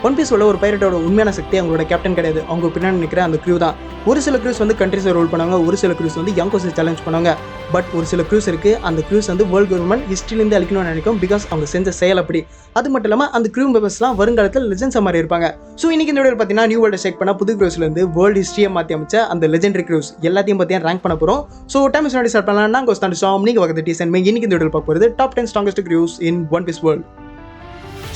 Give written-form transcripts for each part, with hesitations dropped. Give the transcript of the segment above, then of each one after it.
One piece உள்ள ஒரு பைரட்டோட உண்மையான சக்தி அவங்களோட கேப்டன் கிடையாது, அவங்க பின்னாடி நிற்கிற அந்த க்ரூ தான். ஒரு சில க்ரூஸ் வந்து கண்ட்ரிஸை ரோல் பண்ணுவாங்க, ஒரு சில க்ரூஸ் வந்து யங்கோஸை சேலஞ்ச் பண்ணுவாங்க. பட் ஒரு சில க்ரூஸ் இருக்குது, அந்த க்ரூஸ் வந்து வேர்ல்டு கவர்மெண்ட் ஹிஸ்ட்ரிலேருந்து அழிக்கணும்னு நினைக்கும், பிகாஸ் அவங்க செஞ்ச செயல் அப்படி. அது மட்டும் இல்லாமல் அந்த க்ரூ மெம்பர்ஸ்லாம் வருங்காலத்தில் லெஜெண்ட்ஸாக மாதிரி இருப்பாங்க. ஸோ இன்றைக்கி இந்த வீடியோ பார்த்தீங்கன்னா நியூ வேர்ல்டு செக் பண்ணால் புது க்ரூஸ்லேருந்து வேர்ல்டு ஹிஸ்ட்ரியை மாற்றி அமைச்ச அந்த லெஜெண்டரி க்ரூஸ் எல்லாத்தையும் பற்றியும் ரேங்க் பண்ண போகிறோம். ஸோ டைம் முன்னாடி ஸ்டார்ட் பண்ணலாம். நாங்கள் ஸ்டார்ட் ஷாம் நீங்கள் வகை டீசன் இன்னைக்கு இந்த வீடியோ பார்க்க போகிறது top 10 strongest crews in One Piece world.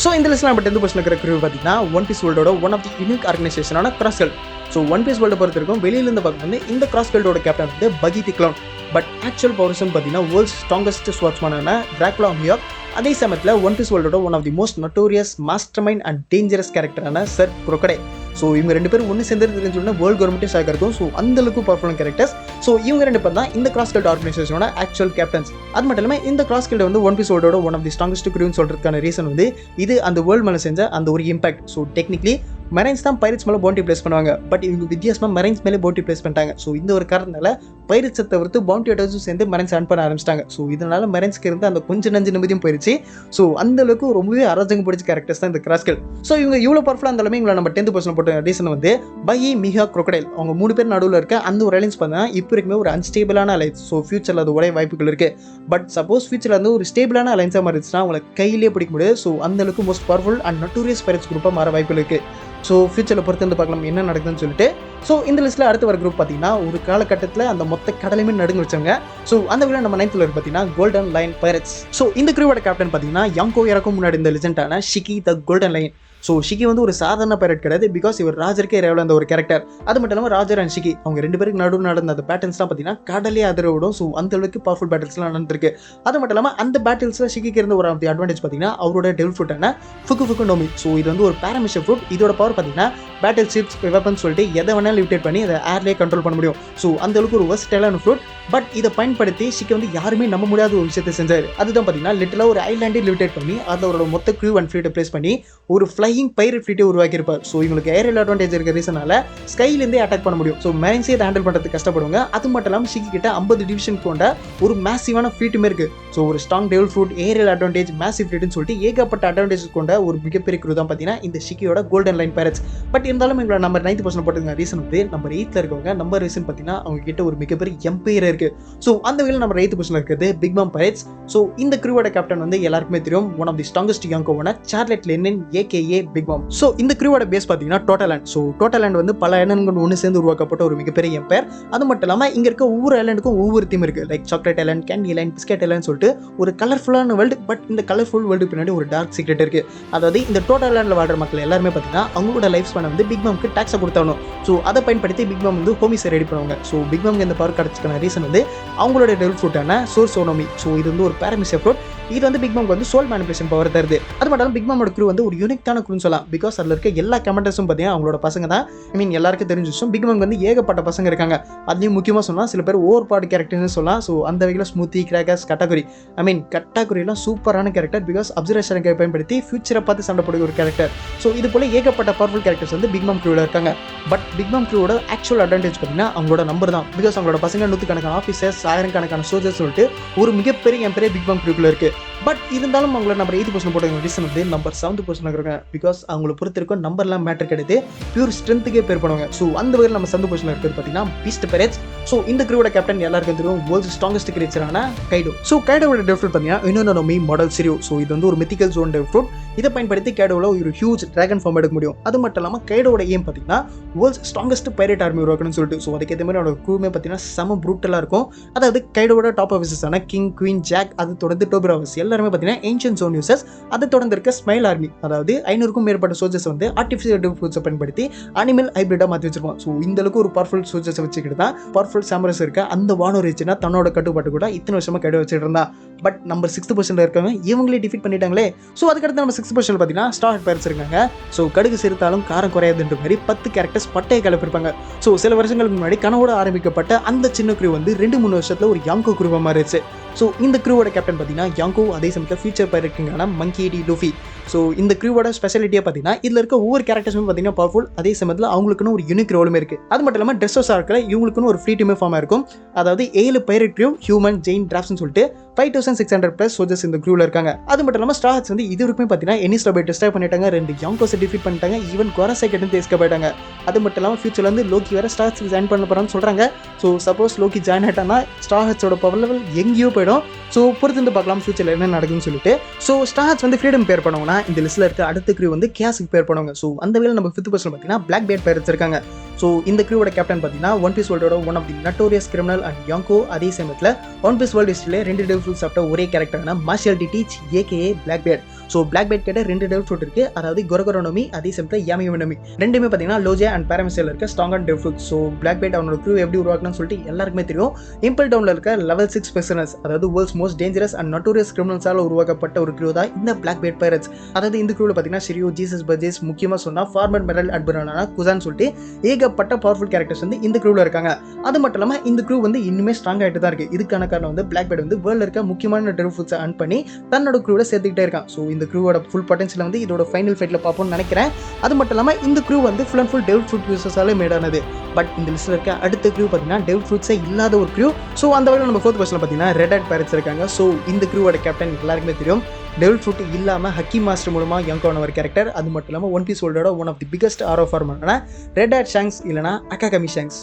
So இந்த லிஸ்ட்டில் நம்ம 10th பொசிஷன் இருக்கிற க்ரூ பார்த்தீங்கன்னா ஒன் பீஸ் வேர்ல்டோட ஒன் ஆஃப் தி யூனிக் ஆர்கனைசேஷனான கிராஸ்கெல்ட். ஸோ ஒன் பீஸ் வேர்ல்டை பொறுத்த வரைக்கும் வெளியிலேருந்து பார்க்கும்போது இந்த கிராஸ்கெல்டோட கேப்டன் வந்து Buggy the clown. But actual பவர்ஸ்னு பார்த்தீங்கன்னா வேர்ல்ட்ஸ் ஸ்ட்ராங்கஸ்ட் ஸ்வாட்ஸ்மேனான டிராகுலா மியாக். அதே சமயத்தில் ஒன் பீஸ் வேர்ல்டோட one of the most notorious mastermind and dangerous கேரக்டரான சர் crocodile. ஸோ இவங்க ரெண்டு பேரும் ஒன்று சேர்ந்துருக்குன்னு சொன்னால் வேர்ல்டு கவர்மெண்ட்டே ஷாக் இருக்கும். ஸோ அந்தளவுக்கு பவர்ஃபுல்லான கேரக்டர்ஸ். ஸோ இவங்க ரெண்டு பேர் தான் இந்த கிராஸ்கெல்ட் ஆர்கனைசேஷனோட ஆக்சுவல் கேப்டன்ஸ். அது மட்டும் இல்லாமல் இந்த கிராஸ்கெல்ட் வந்து ஒன் பீஸ் வேர்ல்டோட ஒன் ஆஃப் தி ஸ்ட்ராங்கஸ்ட் க்ரூன்னு சொல்கிறதுக்கான ரீசன் வந்து இது அந்த வேர்ல்டு மேலே செஞ்ச அந்த ஒரு இம்பாக்ட். ஸோ டெக்னிக்கலி மெரைன்ஸ் தான் பைரட்ஸ் மேலே பவுண்டி பிளேஸ் பண்ணுவாங்க, பட் இவங்க வித்தியாசமாக மெரைன்ஸ் மேலே பவுண்டி பிளேஸ் பண்ணிட்டாங்க. ஸோ இந்த ஒரு காரணத்தால் பைரட்ஸை தவிர்த்து பவுண்டி ஹண்டர்ஸும் சேர்ந்து மெரைன்ஸ் ஆன் பண்ண ஆரம்பிச்சிட்டாங்க. ஸோ இதனால் மெரைன்ஸ்க்கு இருந்து அந்த கொஞ்சம் நஞ்சு நிம்மதியும் போயிடுச்சு. ஸோ அந்த அளவுக்கு ரொம்பவே அராஜகம் பிடிச்ச கேரக்டர்ஸ் தான் இந்த கிராஸ்கெல்ட். ஸோ இவங்க இவ்வளோ பவர்ஃபுல்லாக இருந்தாலுமே இவங்களை நம்ம 10th பொசிஷன் போட்ட ரீசன் வந்து பகி மியாக் crocodile. அவங்க 3 பேர் நடுவில் இருக்க அந்த ஒரு அலைன்ஸ் பார்த்தா இப்போ இருக்குமே ஒரு அன்ஸ்டேபிளான அலைன்ஸ். ஸோ ஃபியூச்சரில் அது உடைய வாய்ப்புகள் இருக்குது. பட் சப்போஸ் ஃபியூச்சரில் வந்து ஒரு ஸ்டேபிளான அலைன்ஸாக மாறிடுச்சுன்னா அவங்களை கையிலே பிடிக்க முடியாது. ஸோ அந்த அளவுக்கு most powerful and notorious pirates குரூப்பாக மாற வாய்ப்புகள் இருக்குது. ஸோ ஃபியூச்சரில் பொறுத்து வந்து பார்க்கலாம் என்ன நடக்குதுன்னு சொல்லிட்டு. ஸோ இந்த லிஸ்ட்டில் அடுத்த வர குரூப் பார்த்தீங்கன்னா ஒரு காலகட்டத்தில் அந்த மொத்த கடலையுமே நடுங்க வச்சவங்க. ஸோ அந்த விட நம்ம 9th பார்த்தீங்கன்னா கோல்டன் லைன் பைரட்ஸ். ஸோ இந்த குரூவோட கேப்டன் பார்த்தீங்கன்னா யாங்கோ இறக்கும் முன்னாடி இந்த லெஜெண்டான ஷிகி த கோல்டன் லைன். ஸோ ஷிகி வந்து ஒரு சாதாரண பைரட் கிடையாது, பிகாஸ் இவர் ராஜருக்கே ரேவல அந்த ஒரு கேரக்டர். அது மட்டும் இல்லாமல் ராஜர் அண்ட் ஷிகி அவங்க ரெண்டு பேருக்கு நடுவில் நடந்த அந்த பேட்டில்ஸ்லாம் பார்த்தீங்கன்னா கடலே அதிர விடும். ஸோ அந்த அளவுக்கு பவர்ஃபுல் பேட்டில்ஸ்லாம் நடந்திருக்கு. அது மட்டும் இல்லாமல் அந்த பேட்டில்ஸில் ஷிகிக்கு இருந்த ஒரு ஆஃப் தி அட்வான்டேஜ் பார்த்தீங்கன்னா அவரோட டெவில் ஃப்ரூட்டான ஃபுக்கு நோமி. ஸோ இது வந்து ஒரு பேரமிஷன் ஃப்ரூட். இதோட பவர் பார்த்தீங்கன்னா பேட்டில் ஷிப்ஸ் வெப்பன் சொல்லிட்டு எதை வேணாலும் லிமிட்டேட் பண்ணி அதை ஏர்லேயே கண்ட்ரோல் பண்ண முடியும். ஸோ அந்த அளவுக்கு ஒரு வெர்சடைலான ஃப்ரூட். பட் இதை பயன்படுத்தி ஷிகி வந்து யாருமே நம்ப முடியாத ஒரு விஷயத்தை செஞ்சார். அதுதான் பார்த்தீங்கன்னா லிட்டலாக ஒரு ஐலாண்டே லிமிட்டேட் பண்ணி அதில் அவரோட மொத்த க்ரூ அண்ட் ஃப்ளீட்டை பிளேஸ் பண்ணி ஒரு ஃப்ளையிங் பைரட் ஃப்ளீட்டை உருவாக்கியிருப்பார். ஸோ இவங்களுக்கு ஏரியல் அட்வான்டேஜ் இருக்கிற ரீசனால ஸ்கைலேருந்தே அட்டாக் பண்ண முடியும். ஸோ மெரைன்ஸே இதை ஹேண்டில் பண்ணுறதுக்கு கஷ்டப்படுவாங்க. அது மட்டும் இல்லாமல் ஷிகி கிட்ட 50 டிவிஷன் கொண்ட ஒரு மேசிவான ஃப்ளீட்டுமே இருக்குது. ஸோ ஒரு strong devil fruit, aerial advantage, massive ஃப்ளீட்னு சொல்லிட்டு ஏகப்பட்ட அட்வான்டேஜ் கொண்ட ஒரு மிகப்பெரிய க்ரூ தான் பார்த்தீங்கன்னா இந்த ஷிகியோட கோல்டன் லைன் பைரட்ஸ். பட் இருந்தாலும் எங்களோட நம்பர் 9th பொசிஷன் போட்டுருங்க ரீசன் வந்து நம்பர் 8th இருக்கவங்க. நம்பர் ரீசன் பார்த்தீங்கன்னா அவங்க கிட்ட ஒரு மிகப்பெரிய எம்பையர் இருக்குது. ஸோ அந்த வகையில் நம்ம 8th பொசிஷன் இருக்கிறது பிக் மாம் பைரட்ஸ். ஸோ இந்த க்ரூவோட கேப்டன் வந்து எல்லாருக்குமே தெரியும், ஒன் ஆஃப் தி ஸ்ட்ராங்கஸ்ட் யாங்கோவான Charlotte Linlin AKA Big Mom. So இந்த க்ரூவோட பேஸ் பார்த்தீங்கன்னா டோட்டலாண்ட். ஸோ டோட்டலாண்ட் வந்து பல ஐலாண்டுகள் ஒன்று சேர்ந்து உருவாக்கப்பட்ட ஒரு மிகப்பெரிய எம்பையர். அது மட்டும் இல்லாமல் இங்கே இருக்க ஒவ்வொரு ஐலாண்டுக்கும் ஒவ்வொரு தீம் இருக்குது. Like chocolate island, candy island, biscuit island சொல்லிட்டு ஒரு கலர்ஃபுல்லான வேர்ல்டு. பட் இந்த கலர்ஃபுல் வேர்ல்டு பின்னாடி ஒரு டார்க் சீக்ரெட் இருக்குது. அதாவது இந்த டோட்டல் ஐலாண்டில் வாழ்ற மக்கள் எல்லாருமே பார்த்தீங்கன்னா அவங்களோட லைஃப் ஸ்பேனை வந்து பிக் மாம்க்கு டாக்ஸை கொடுத்தாலும். ஸோ அதை பயன்படுத்தி பிக் மாம் வந்து ஹோமிஸை ரெடி பண்ணுவாங்க. ஸோ பிக் மாம்க்கு இந்த பவர் கிடச்சிக்கான ரீசன் வந்து அவங்களோட டெவில் ஃப்ரூட்டான சோர்ஸ் ஓனோமி. ஸோ இது வந்து ஒரு பேரமிஷன் ஃப்ரூட். இது வந்து பிக் மாம்க்கு வந்து சோல் மேனிபுலேஷன் பவர் தருது. அது மட்டும் இல்லாமல் பிக் மாமோட க்ரூ வந்து ஒரு யூனிக்கான க்ரூன்னு சொல்லலாம். பிகாஸ் அதில் இருக்க எல்லா கமெண்டர்ஸும் பார்த்தீங்கன்னா அவங்களோட பசங்க தான். ஐ மீன் எல்லாருக்கும் தெரிஞ்ச விஷயம், பிக் மாம்க்கு வந்து ஏகப்பட்ட பசங்க இருக்காங்க. அதுலேயும் முக்கியமாக சொன்னால் சில பேர் ஓவர் பாடு கேரக்டர்னு சொல்லலாம். ஸோ அந்த வகையில் ஸ்மூத்தி, கிராக்கர்ஸ், கட்டாகுரி. ஐ மீன் கட்டாகுரிலாம் சூப்பரான கேரக்டர். பிகாஸ் அப்சர்வேஷனை பயன்படுத்தி ஃபியூச்சரை பார்த்து சண்டை போடுற ஒரு கேரக்டர். ஸோ இது போல ஏகப்பட்ட பவர்ஃபுல் கேரக்டர்ஸ் வந்து பிக் மாம் க்ரூவில் இருக்காங்க. பட் பிக் மாம் க்ரூவோட ஆக்சுவல் அட்வான்டேஜ் பார்த்தீங்கன்னா அவங்களோட நம்பர் தான். பிகாஸ் அவங்களோட பசங்க 100கணக்கான ஆஃபீஸர்ஸ், 1000கணக்கான சோல்ஜர்ஸ் சொல்லிட்டு ஒரு மிகப்பெரிய எம்பெரிய பிக் மாம் க்ரூக்குள்ள இருக்குது. பட் இருந்தாலும் அவங்கள நம்ம 8th பொசிஷன் போட்ட ரீசன் வந்து நம்பர் 7th பொசிஷன் இருக்காங்க. பிகாஸ் அவங்களை பொறுத்த வரைக்கும் நம்பர்லாம் மேட்டர் கிடையாது, பியூர் ஸ்ட்ரென்த்துக்கே பேர் பண்ணுவாங்க. ஸோ அந்த வகையில் நம்ம 7th பொசிஷன் இருக்கிறது பார்த்தீங்கன்னா பீஸ்ட் பைரட்ஸ். ஸோ இந்த க்ரூவோட கேப்டன் எல்லாருக்கும் தெரியும், வேர்ல்ட்ஸ் ஸ்ட்ராங்கஸ்ட் கிரியேச்சரான கைடோ. ஸோ கைடோட டெவ் ஃப்ரூட் பார்த்தீங்கன்னா இனோனோமி மாடல் சிரியோ. ஸோ இது வந்து ஒரு மித்திக்கல் ஜோன் டெவ் ஃப்ரூட். இதை பயன்படுத்தி கைடோவில் ஒரு ஹியூஜ் டிராகன் ஃபார்ம் எடுக்க முடியும். அது மட்டும் இல்லாமல் கைடோட ஏம் பார்த்தீங்கன்னா வேர்ல்ட்ஸ் ஸ்ட்ராங்கஸ்ட் பைரட் ஆர்மி உருவாக்கணும்னு சொல்லிட்டு. ஸோ அதுக்கேற்ற மாதிரி அவரோட க்ரூமே பார்த்தீங்கன்னா செம ப்ரூட்டலாக இருக்கும். அதாவது கைடோட டாப் ஆஃபீஸர்ஸான கிங், குவீன், ஜாக், அது தொடர்ந்து டோபிராவஸ் எல்லாருமே பார்த்தீங்கன்னா ஏன்ஷியன்ட் ஜோன் யூசர்ஸ். அதை தொடர்ந்து இருக்க ஸ்மைல் ஆர்மி, அதாவது 500க்கும் மேற்பட்ட சோல்ஜர்ஸ் வந்து ஆர்டிஃபிஷியல் டெவ் ஃப்ரூட்ஸை பயன்படுத்தி அனிமல் ஹைபிரிட்டாக மாற்றி வச்சிருப்போம். ஸோ இந்த அளவுக்கு ஒரு பவர்ஃபுல் சோல்ஜர்ஸை வச்சுக்கிட்டு தான் பவர்ஃபுல் சாமரஸ் இருக்க அந்த வானோ ரீச்சுனா தன்னோட கட்டுப்பாட்டு கூட இத்தனை வருஷமாக கைடு வச்சுட்டு இருந்தா. பட் நம்பர் 6th பொசிஷனில் இருக்கவங்க இவங்களே டிஃபீட் பண்ணிட்டாங்களே. ஸோ அதுக்கடுத்து நம்ம 6th பொசிஷனில் பார்த்தீங்கன்னா ஸ்டார் பைரட்ஸ் இருக்காங்க. ஸோ கடுகு சிறுத்தாலும் காரம் குறையாதுன்ற மாதிரி 10 கேரக்டர்ஸ் பட்டையை கலப்பிருப்பாங்க. ஸோ சில வருஷங்களுக்கு முன்னாடி கனவோட ஆரம்பிக்கப்பட்ட அந்த சின்ன க்ரூ வந்து 2-3 வருஷத்தில் ஒரு யாங்கோ க்ரூவாக மாறிடுச்சு. ஸோ இந்த க்ரூவோட கேப்டன் பார்த்தீங்கன்னா யாங்கோ. அதே சமயத்தில் ஃபியூச்சர் பைரட் கிங்கான மங்கி டி லூஃபி. ஸோ இந்த க்ரூவோட ஸ்பெஷாலிட்டியாக பார்த்தீங்கன்னா இதில் இருக்க ஒவ்வொரு கேரக்டர்ஸுமே பார்த்தீங்கன்னா பவர்ஃபுல், அதே சமயத்தில் அவங்களுக்குன்னு ஒரு யூனிக் ரோலுமே இருக்குது. அது மட்டும் இல்லாமல் ட்ரெஸ்ஸஸாக இருக்கிற இவங்களுக்குன்னு ஒரு ஃப்ளீட்டுமே ஃபார்ம் இருக்கும். அதாவது 7 பைரட் க்ரூ, ஹியூமன், ஜெயின், டிராஃப்ட்னு சொல்லிட்டு 5600+ சோல்ஜர்ஸ் இந்த க்ரூவில் இருக்காங்க. அது மட்டும் இல்லாமல் ஸ்ட்ரா ஹாட்ஸ் வந்து இது வரைக்குமே பார்த்தீங்கன்னா எனிஸ்ல போய் டெஸ்ட் பண்ணிட்டாங்க, 2 யாங்கோஸை டிஃபீட் பண்ணிட்டாங்க, ஈவன் கொரசைக்கிட்ட எஸ்கேப் ஆயிட்டாங்க. அது மட்டும் இல்லாமல் ஃபியூச்சர்ல வந்து லோக்கி வேற ஸ்ட்ரா ஹாட்ஸ்க்கு ஜாயின் பண்ண போறான்னு சொல்றாங்க. ஸோ சப்போஸ் லோக்கி ஜாயின் ஆயிட்டானா ஸ்ட்ரா ஹாட்ஸோட பவர் லெவல் எங்கேயோ போயிடும். ஸோ பொறுத்து பார்க்கலாம் ஃபியூச்சர்ல என்ன நடக்குன்னு சொல்லிட்டு. ஸோ ஸ்ட்ரா ஹாட்ஸ் வந்து ஃப்ரீடம் பேர் பண்ணுவாங்கன்னா இந்த லிஸ்ட்ல இருக்க அடுத்த க்ரூ வந்து கேஸுக்கு பேர் பண்ணுவாங்க. ஸோ அந்த வேலை நம்ம 5th பொசிஷன்ல பார்த்தீங்கன்னா பிளாக் பேட் பைரட்ஸ் இருக்காங்க. ஸோ இந்த க்ரூவோட கேப்டன் பார்த்தீங்கன்னா ஒன் பீஸ் வேர்ல்டோட one of the notorious criminal and யாங்கோ. அதே சமயத்தில் ஒன் பீஸ் வேர்ல்டு ஹிஸ்டரியில 2 டெவில் ஃப்ரூட் சாப்பிட்ட ஒரே கேரக்டர்னா Marshall Teach AKA Blackbeard. So Blackbeard கிட்ட 2 டெவில் ஃப்ரூட் இருக்கு, அதாவது கொரகொரோனோமி, அதே சமயத்தில் யாமியோனோமி. ரெண்டுமே பார்த்தீங்கன்னா லோஜே அண்ட் பாராமிசைல இருக்க ஸ்ட்ராங்கான devil fruit. So Blackbeard அவனோட க்ரூ எப்படி உருவாக்கணும்னு சொல்லிட்டு எல்லாருக்குமே தெரியும். இம்பல் டவுன்ல இருக்க லெவல் 6 பிரிசனர்ஸ், அதாவது world's most dangerous and notorious கிரிமினல்ஸால் உருவாக்கப்பட்ட ஒரு க்ரூ தான் இந்த பிளாக் பேட் பைரட்ஸ். அதாவது இந்த க்ரூவில் பார்த்தீங்கன்னா ஷிரியோ, ஜீசஸ் பர்ஜஸ், முக்கியமாக சொன்னா ஃபார்மர் மெரல் அட்மிரலான குசான் சொல்லிட்டு ஏகப்பட்ட பவர்ஃபுல் கேரக்டர்ஸ் வந்து இந்த க்ரூவில் இருக்காங்க. அது மட்டும் இல்லாமல் இந்த க்ரூ வந்து இன்னுமே ஸ்ட்ராங் ஆகிட்டு தான் இருக்கு. இதுக்கான காரணம் வந்து பிளாக் பேட் வந்து வேர்ல்டில் இருக்க முக்கியமான டெவில் ஃப்ரூட்ஸை அர்ன் பண்ணி தன்னோட க்ரூவில் சேர்த்துக்கிட்டே இருக்கான். ஸோ இந்த க்ரூவோட ஃபுல் பொட்டன்ஷியல் வந்து இதோட ஃபைனல் ஃபைட்டில் பார்ப்போம்னு நினைக்கிறேன். அது மட்டும் இல்லாமல் இந்த க்ரூ வந்து full and full devil fruit யூசர்ஸாலே மேடானது. பட் இந்த லிஸ்ட்டில் இருக்க அடுத்த க்ரூ பார்த்தீங்கன்னா டெவில் ஃப்ரூட்ஸே இல்லாத ஒரு க்ரூ. ஸோ அந்த வகையில் நம்ம 4th பொசிஷனில் பார்த்தீங்கன்னா ரெட் ஹேட் பைரட்ஸ் இருக்காங்க. ஸோ இந்த க்ரூவோட கேப்டன் எல்லாருக்குமே தெரியும். டெவில் ஃப்ரூட் இல்லாமல் ஹக்கி மாஸ்டர் மூலமாக யங்கான ஒரு கேரக்டர். அது மட்டும் இல்லாமல் ஒன் பீஸ் வேர்ல்டோட ஒன் ஆஃப் தி பிகஸ்ட் ஆரோ ஃபார்மரான ரெட் ஹேட் ஷாங்ஸ் இல்லைனா அகாகமி ஷாங்ஸ்.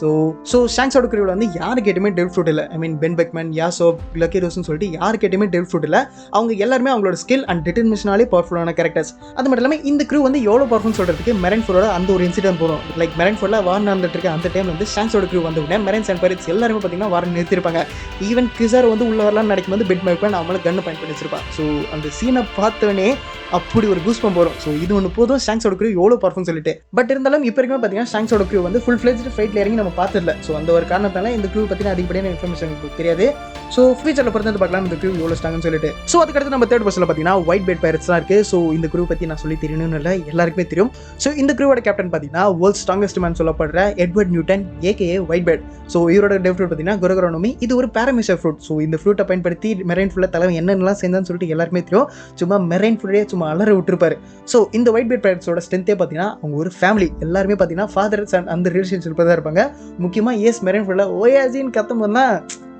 ஸோ ஷாங்ஸோட க்ரூவில் வந்து யாரு கேட்டுமே டெவில் ஃப்ரூட் இல்லை. ஐ மீன் பென் பெக்மேன், யாசோப், லக்கி ரோஸ்னு சொல்லிட்டு யாரு கேட்டுமே டெவில் ஃப்ரூட் இல்லை. அவங்க எல்லாருமே அவங்களோட ஸ்கில் அண்ட் டிட்டர்மினேஷனாலே பவர்ஃபுல்லான கேரக்டர்ஸ். அது மட்டும் இல்லாமல் இந்த க்ரூ வந்து எவ்வளோ பவர்ஃபுல் சொல்கிறதுக்கு மெரைன் ஃபோரோட அந்த ஒரு இன்சிடென்ட் போதும். லைக் மெரைன் ஃபோரில் வார் நடந்துட்டு இருக்க அந்த டைம் வந்து ஷாங்ஸோட க்ரூ வந்து உடனே மெரைன்ஸ் அண்ட் பைரட்ஸ் எல்லாருமே பார்த்தீங்கன்னா வாரம் நிறுத்திருப்பாங்க. ஈவன் கிசார் வந்து உள்ள வரலாம்னு நினைக்கும் போது பென் பெக்மேன் அவங்கள கன்னு பயன்படுத்தி வச்சிருப்பான். ஸோ அந்த சீனை பார்த்தவனே அப்படி ஒரு கூஸ்பம் வரும். ஸோ இது ஒன்று போதும் ஷாங்ஸோட க்ரூ எவ்வளோ பர்ஃபார்ம் சொல்லிட்டு. பட் இருந்தாலும் இப்போ வரைக்கும் பார்த்தீங்கன்னா ஷாங்ஸோட க்ரூ வந்து ஃபுல் ஃப்ளெஜ்டு ஃபைட்ல இறங்கி நம்ம பார்த்துடல. ஸோ அந்த ஒரு காரணத்தால இந்த க்ரூ பற்றின அதிகப்படியான இன்ஃபர்மேஷன் எனக்கு தெரியாது. ஸோ ஃபியூச்சரில் பொறுத்து பார்க்கலாம் இந்த க்ரூ எவ்வளோ ஸ்ட்ராங்னு சொல்லிட்டு. ஸோ அதுக்கடுத்து நம்ம 3rd பொசிஷனில் பார்த்தீங்கன்னா ஒயிட் பேட் பைரட்ஸ் தான் இருக்குது. ஸோ இந்த க்ரூ பற்றி நான் சொல்லி தெரியணும்னு இல்லை, எல்லாருக்குமே தெரியும். ஸோ இந்த க்ரூவோட கேப்டன் பார்த்தீங்கன்னா வேர்ல்ட் ஸ்ட்ராங்கஸ்ட் மேன் சொல்லப்படுற Edward Newton aka white beard. So இவரோட டெவ் ஃப்ரூட் பார்த்தீங்கன்னா கொரகொரோனோமி. இது ஒரு பாராமிசர் ஃப்ரூட். ஸோ இந்த ஃப்ரூட்டை பயன்படுத்தி மெரைன் ஃபுல்லாக தலைவன் என்னென்னலாம் செஞ்சான்னு சொல்லிட்டு எல்லாருமே தெரியும். சும்மா மெரைன் ஃபுல்லே சும்மா அலற விட்டுருப்பாரு. ஸோ இந்த ஒயிட் பேட் பைரட்ஸோட ஸ்ட்ரென்த்தே பார்த்தீங்கன்னா அவங்க ஒரு ஃபேமிலி எல்லாருமே பார்த்தீங்கன்னா ஃபாதர்ஸ் அண்ட் அந்த ரிலேஷன்ஷிப் தான் இருப்பாங்க. முக்கியமாக ஏஸ் மெரைன் ஃபுல்லாக ஓயாஜின்னு கத்தம் போதுனா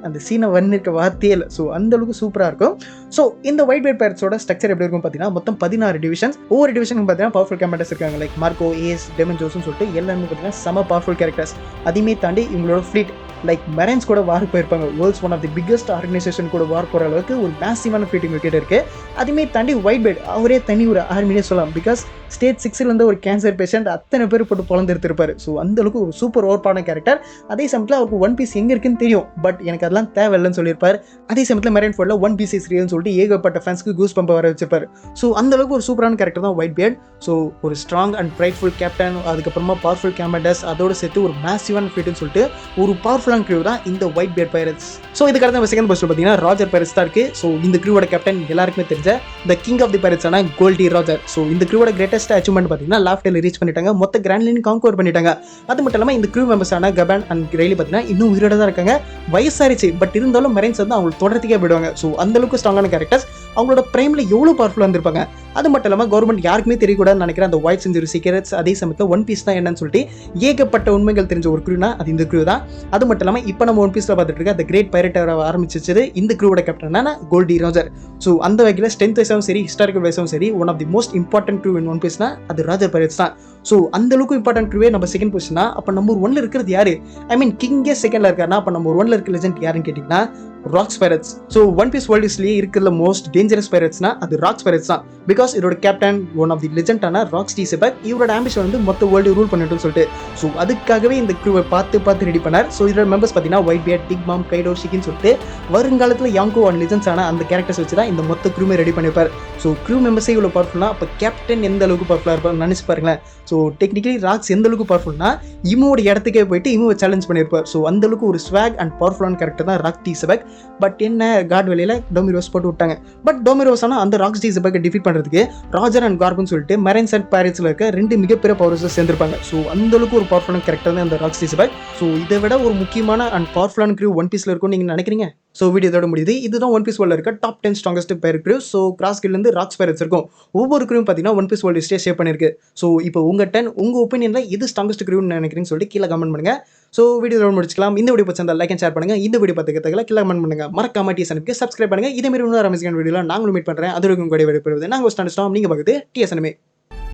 அந்த சீனை வர்ணிக்க வார்த்தையே இல்லை. ஸோ அந்த அளவுக்கு சூப்பராக இருக்கும். ஸோ இந்த ஒயிட் பேட் பைரட்ஸோட ஸ்ட்ரக்சர் எப்படி இருக்கும் பார்த்தீங்கன்னா மொத்தம் 16 டிவிஷன்ஸ். ஒவ்வொரு டிவிஷனுக்கு பார்த்தீங்கன்னா பவர்ஃபுல் கேரக்டர்ஸ் இருக்காங்க. லைக் மார்க்கோ, ஏஸ், டெமன் ஜோஸ்னு சொல்லிட்டு எல்லாருமே பார்த்தீங்கன்னா செம பவர்ஃபுல் கேரக்டர்ஸ். அதையுமே தாண்டி இவங்களோட ஃப்ளீட் லைக் மெரைன்ஸ் கூட வார் போயிருப்பாங்க. World's one of the biggest organisation கூட வார் போகிற அளவுக்கு ஒரு மேசிவான ஃப்ளீட்டிங் விக்கெட் இருக்குது. அதுமே தாண்டி ஒயிட் பேட் அவரே தனி ஒரு ஆர்மினே சொல்லலாம். பிகாஸ் ஸ்டேட் 6ல் வந்து ஒரு கேன்சர் பேஷண்ட் அத்தனை பேர் போட்டு பொழந்து எடுத்திருப்பாரு. ஸோ அந்த அளவுக்கு ஒரு சூப்பர் ஓவர்பான கேரக்டர். அதே சமயத்தில் அவருக்கு ஒன் பீஸ் எங்கே இருக்குன்னு தெரியும், பட் எனக்கு அதெல்லாம் தேவையில்லைன்னு சொல்லியிருப்பார். அதே சமயத்தில் மெரைன் ஃபோர்டில் ஒன் பீஸ் இஸ் ரியல்னு சொல்லிட்டு ஏகப்பட்ட ஃபேன்ஸ்க்கு கூஸ் பம்பை வர வச்சிருப்பாரு. ஸோ அந்த அளவுக்கு ஒரு சூப்பரான கேரக்டர் தான் ஒயிட் பேட். ஸோ ஒரு ஸ்ட்ராங் அண்ட் ப்ரைட்ஃபுல் கேப்டன், அதுக்கப்புறமா பவர்ஃபுல் கேமண்டர்ஸ், அதோடு சேர்த்து ஒரு மேசிவான ஃப்ளீட்னு சொல்லிட்டு ஒரு பவர்ஃபுல்லான க்ரூ தான் இந்த ஒயிட் பேட் பைரட்ஸ். ஸோ இதுக்கடுத்து நம்ம செகண்ட் பொசிஷன் பார்த்தீங்கன்னா ராஜர் பைரட்ஸ் தான் இருக்குது. ஸோ இந்த க்ரூவோட கேப்டன் எல்லாருக்குமே தெரிஞ்ச த கிங் ஆஃப் தி பைரட்ஸான கோல்டி ராஜர். ஸோ இந்த க்ரூவோட கிரேட்டஸ்ட் அச்சீவ்மெண்ட் பார்த்தீங்கன்னா லாஃப்டேல ரீச் பண்ணிட்டாங்க, மொத்த கிராண்ட் லைன் கான்கவர் பண்ணிட்டாங்க. அது மட்டும் இல்லாமல் இந்த க்ரூ மெம்பர்ஸான கபான் அண்ட் ரெய்லி பார்த்தீங்கன்னா இன்னும் உயிரோட தான் இருக்காங்க. வயசாரிச்சு, பட் இருந்தாலும் மெரைன்ஸ் வந்து அவங்களுக்கு தொடர்ச்சிக்கே போயிடுவாங்க. ஸோ அந்த அளவுக்கு ஸ்ட்ராங்கான கேரக்டர்ஸ். அவங்களோட பிரைம்ல எவ்வளோ பவர்ஃபுல்லாக இருந்திருப்பாங்க. அது மட்டும் இல்லாமல் கவர்மெண்ட் யாருக்குமே தெரியக்கூடாதுன்னு நினைக்கிறேன் அந்த ஒயிட் செஞ்சுரி சீக்ரெட்ஸ். அதே சமயத்தில் ஒன் பீஸ் தான் என்னன்னு சொல்லிட்டு ஏகப்பட்ட உண்மைகள் தெரிஞ்ச ஒரு க்ரூனா அது இந்த க்ரூ தான். அது மட்டும் இல்லாமல் இப்போ நம்ம ஒன் பீஸில் பார்த்துட்டு இருக்க அந்த கிரேட் பைரட் ஆரம்பிச்சது இந்த க்ரூவோட கேப்டனான கோல்டி ராஜர். ஸோ அந்த வகையில் ஸ்ட்ரென்த் வைஸாகவும் சரி, ஹிஸ்டாரிக்கல் வைஸாகவும் சரி, one of the most important crew in One பீஸ்னா அது ராஜர் பைரட்ஸ் தான். ஸோ அந்த அளவுக்கு இம்பார்ட்டன்ட் க்ரூவே நம்ம செகண்ட் பொசிஷனா அப்போ நம்பர் 1ல இருக்கிறது யாரு? ஐ மீன் கிங்கே செகண்ட்ல இருக்காருன்னா அப்போ நம்பர் 1ல இருக்க லெஜெண்ட் யாருன்னு கேட்டிங்கன்னா Rocks Pirates. So One Piece world ஹிஸ்டரியிலே இருக்கிற மோஸ்ட் டேஞ்சரஸ் பைரட்ஸ்னா அது ராக்ஸ் பைரட்ஸ் தான். பிகாஸ் இதோட கேப்டன் ஒன் ஆஃப் தி லெஜெண்டான ராக்ஸ் டி செபக். இவரோட ஆம்பிஷன் வந்து மொத்த வேர்ல்டு ரூல் பண்ணிட்டுன்னு சொல்லிட்டு ஸோ அதுக்காகவே இந்த க்ரூவை பார்த்து ரெடி பண்ணார். ஸோ இதோட மெம்பர்ஸ் பார்த்தீங்கன்னா ஒயிட் பேட், பிக் மாம், கைடோ, ஷிகின்னு சொல்லிட்டு வருங்காலத்தில் யாங்கோ அண்ட் லெஜெண்ட்ஸ் ஆன அந்த கேரக்டர்ஸ் வச்சு தான் இந்த மொத்த க்ரூமே ரெடி பண்ணியிருப்பார். ஸோ க்ரூ மெம்பர்ஸே இவ்வளோ பவர்ஃபுல்னா அப்போ கேப்டன் எந்த அளவுக்கு பவர்ஃபுல்லாக இருப்பார் நினச்சி பாருங்களேன். ஸோ டெக்னிக்கலி ராக்ஸ் எந்த அளவுக்கு பவர்ஃபுல்னா இமோட இடத்துக்கே போயிட்டு இமோவை சேலஞ்ச் பண்ணியிருப்பார். ஸோ அந்த அளவுக்கு ஒரு ஸ்வாக் அண்ட் பவர்ஃபுல்லான கேரக்டர் தான் ராக் டி செபக். பட் என்ன காட் வெளியில் டோமிரோஸ் போட்டு விட்டாங்க. பட் டோமிரோஸ் ஆனால் அந்த ராக்ஸ் டி செபக்கை டிஃபீட் பண்ணுறதுக்கு ராஜர் அண்ட் கார்பன் சொல்லிட்டு மெரைன்ஸ் அண்ட் பைரட்ஸில் இருக்க 2 மிகப்பெரிய பவர்ஸை சேர்ந்திருப்பாங்க. ஸோ அந்த அளவுக்கு ஒரு பவர்ஃபுல்லான கேரக்டர் தான் அந்த ராக்ஸ் டி செபக். ஸோ இதை விட ஒரு முக்கியமான அண்ட் பவர்ஃபுல்லான க்ரூ ஒன் பீஸில் இருக்கும்னு நீங்கள் நினைக்கிறீங்க? ஸோ வீடியோ இதோட முடியுது. இதுதான் ஒன் பீஸ் வேர்ல்டில் இருக்க top 10 strongest pirate crew. So cross கில்லேருந்து ராக்ஸ் பைரட்ஸ் இருக்கும். ஒவ்வொரு க்ரூவும் பார்த்தீங்கன்னா ஒன் பீஸ் வேர்ல்டு ஹிஸ்டரியை ஷேர் பண்ணியிருக்கு. ஸோ இப்போ உங்கள் 10 உங்கள் ஒப்பீனியனில் எது ஸ்ட்ராங்கஸ்ட் க்ரூன்னு நினைக்கிறீங்கன்னு சொல்லிட்டு கீழே கமெண்ட் பண்ணுங்க. ஸோ வீடியோ இதோட முடிச்சுக்கலாம். இந்த வீடியோ பிடிச்சிருந்தா லைக் அண்ட் ஷேர் பண்ணுங்க. இந்த வீடியோ பார்த்துக்கிறதுக்கு கீழே கமெண்ட் பண்ணுங்க. மறக்காம டிஎஸ்என்எம்க்கு சப்ஸ்கிரைப் பண்ணுங்க. இதே மாதிரி இன்னொரு அமேசிங் வீடியோவில் நாங்களும் மீட் பண்ணுறேன். அது வரைக்கும் கூட விடைபெறுவது நாங்கள் ஸ்டாண்ட் ஸ்டாம். நீங்கள் பார்க்குது டிஎஸ்என்எம்ஏ.